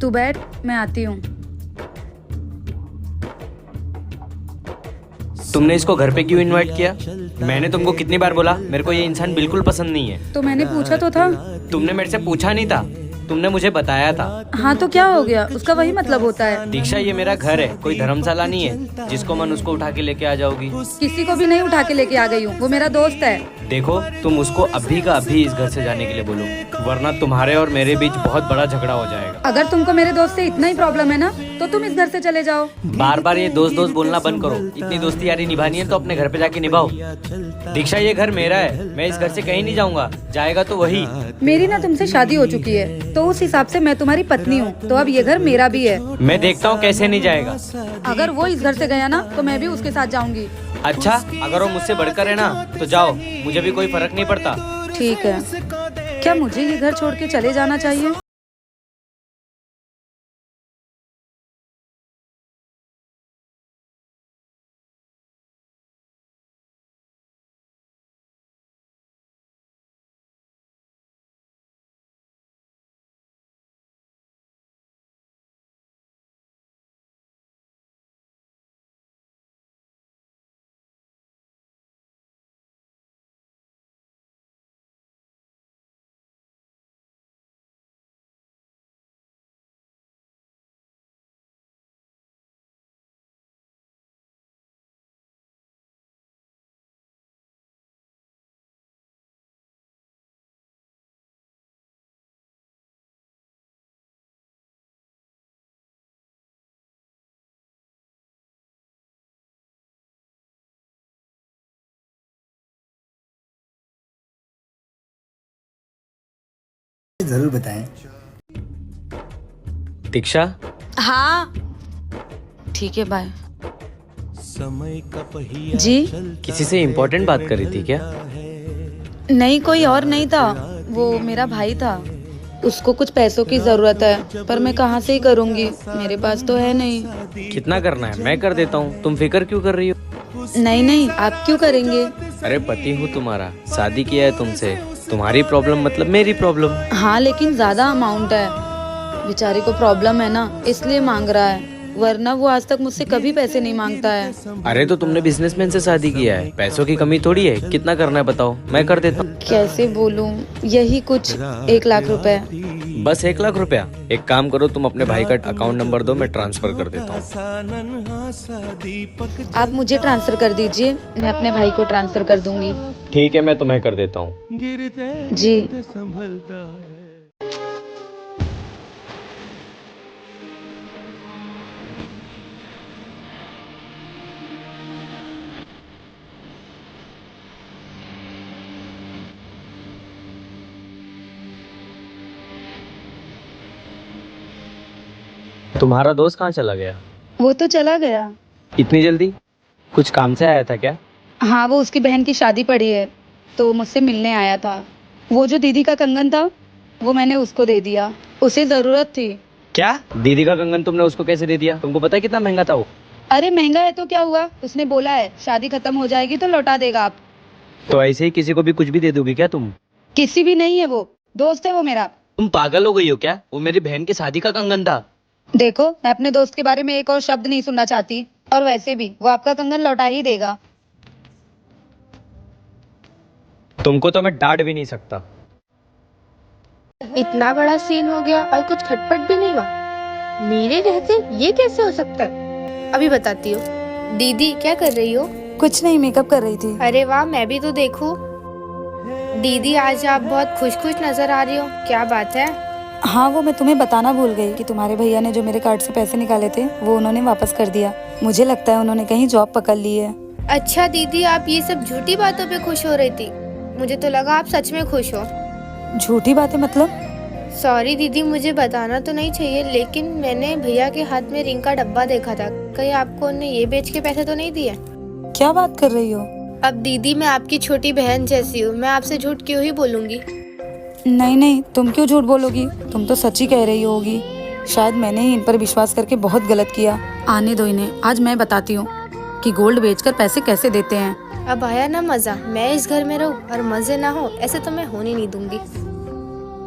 तू बैठ, मैं आती हूँ। तुमने इसको घर पे क्यों इनवाइट किया? मैंने तुमको कितनी बार बोला मेरे को ये इंसान बिल्कुल पसंद नहीं है। तो मैंने पूछा तो था। तुमने मेरे से पूछा नहीं था, तुमने मुझे बताया था। हाँ तो क्या हो गया, उसका वही मतलब होता है। दीक्षा ये मेरा घर है, कोई धर्मशाला नहीं है जिसको मन उसको उठा के लेके आ जाओगी। किसी को भी नहीं उठा के लेके आ गई हूँ, वो मेरा दोस्त है। देखो तुम उसको अभी का अभी इस घर से जाने के लिए बोलो, वरना तुम्हारे और मेरे बीच बहुत बड़ा झगड़ा हो जाएगा। अगर तुमको मेरे दोस्त से इतना ही प्रॉब्लम है ना, तो तुम इस घर से चले जाओ। बार बार ये दोस्त दोस्त बोलना बंद करो। इतनी दोस्ती यारी निभानी है तो अपने घर पे जाके निभाओ। दीक्षा ये घर मेरा है, मैं इस घर से कहीं नहीं जाऊंगा, जाएगा तो वही। मेरी ना तुमसे शादी हो चुकी है, तो उस हिसाब से मैं तुम्हारी पत्नी हूँ, तो अब ये घर मेरा भी है। मैं देखता हूँ कैसे नहीं जाएगा। अगर वो इस घर से गया ना, तो मैं भी उसके साथ जाऊंगी। अच्छा, अगर वो मुझसे बढ़कर है ना तो जाओ, मुझे भी कोई फर्क नहीं पड़ता। ठीक है, क्या मुझे ये घर छोड़ के चले जाना चाहिए? जरूर बताएं। दीक्षा, हाँ ठीक है, बाय। जी किसी से इम्पोर्टेंट बात कर रही थी क्या? नहीं, कोई और नहीं था, वो मेरा भाई था। उसको कुछ पैसों की जरूरत है, पर मैं कहाँ से ही करूँगी, मेरे पास तो है नहीं। कितना करना है मैं कर देता हूँ, तुम फिक्र क्यों कर रही हो? नहीं नहीं, आप क्यों करेंगे? अरे पति हूँ तुम्हारा, शादी किया है तुमसे, तुम्हारी प्रॉब्लम मतलब मेरी प्रॉब्लम। हाँ लेकिन ज्यादा अमाउंट है, बेचारे को प्रॉब्लम है ना, इसलिए मांग रहा है, वरना वो आज तक मुझसे कभी पैसे नहीं मांगता है। अरे तो तुमने बिजनेसमैन से शादी किया है, पैसों की कमी थोड़ी है। कितना करना है बताओ, मैं कर देता हूँ। कैसे बोलूं, यही कुछ 1 लाख रुपए। बस 1 लाख रुपया? एक काम करो, तुम अपने भाई का अकाउंट नंबर दो, मैं ट्रांसफर कर देता हूँ। आप मुझे ट्रांसफर कर दीजिए, मैं अपने भाई को ट्रांसफर कर दूंगी। ठीक है, मैं तुम्हें कर देता हूँ। जी। तुम्हारा दोस्त कहाँ चला गया? वो तो चला गया। इतनी जल्दी? कुछ काम से आया था क्या? हाँ, वो उसकी बहन की शादी पड़ी है, तो मुझसे मिलने आया था। वो जो दीदी का कंगन था, वो मैंने उसको दे दिया, उसे जरूरत थी। क्या? दीदी का कंगन तुमने उसको कैसे दे दिया? तुमको पता है कितना महंगा था वो? अरे महंगा है तो क्या हुआ, उसने बोला है शादी खत्म हो जाएगी तो लौटा देगा। आप तो ऐसे ही किसी को भी कुछ भी दे दोगी क्या तुम? किसी भी नहीं है, वो दोस्त है वो मेरा। तुम पागल हो गई हो क्या? वो मेरी बहन की शादी का कंगन था। देखो, मैं अपने दोस्त के बारे में एक और शब्द नहीं सुनना चाहती, और वैसे भी वो आपका कंगन लौटा ही देगा। तुमको तो मैं डांट भी नहीं सकता। इतना बड़ा सीन हो गया और कुछ खटपट भी नहीं हुआ। मेरे रहते ये कैसे हो सकता है? अभी बताती हूँ। दीदी क्या कर रही हो? कुछ नहीं, मेकअप कर रही थी। अरे वाह, मैं भी तो देखूं। दीदी आज आप बहुत खुश खुश नजर आ रही हो, क्या बात है? हाँ, वो मैं तुम्हें बताना भूल गई कि तुम्हारे भैया ने जो मेरे कार्ड से पैसे निकाले थे, वो उन्होंने वापस कर दिया। मुझे लगता है उन्होंने कहीं जॉब पकड़ ली है। अच्छा दीदी, आप ये सब झूठी बातों पे खुश हो रही थी, मुझे तो लगा आप सच में खुश हो। झूठी बातें मतलब? सॉरी दीदी, मुझे बताना तो नहीं चाहिए, लेकिन मैंने भैया के हाथ में रिंग का डब्बा देखा था। कहीं आपको उन्हें ये बेच के पैसे तो नहीं दिए? क्या बात कर रही हो? अब दीदी, मैं आपकी छोटी बहन जैसी हूँ, मैं आपसे झूठ क्यों ही बोलूंगी। नहीं नहीं, तुम क्यों झूठ बोलोगी, तुम तो सच ही कह रही होगी। शायद मैंने ही इन पर विश्वास करके बहुत गलत किया। आने दो इन्हें, आज मैं बताती हूँ कि गोल्ड बेचकर पैसे कैसे देते हैं। अब आया ना मजा, मैं इस घर में रहूँ और मजे ना हो, ऐसे तो मैं होने नहीं दूंगी।